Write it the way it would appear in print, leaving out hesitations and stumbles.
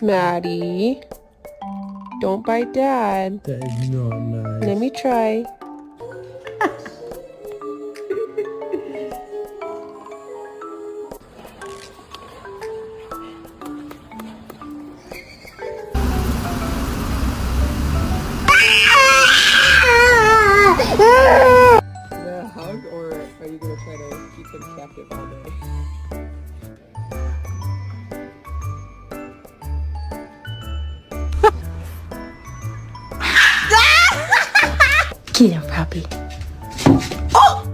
Maddie, don't bite Dad. That is not nice. Let me try. The hug, or are you gonna try to keep him captive all day? Get him, puppy. Oh!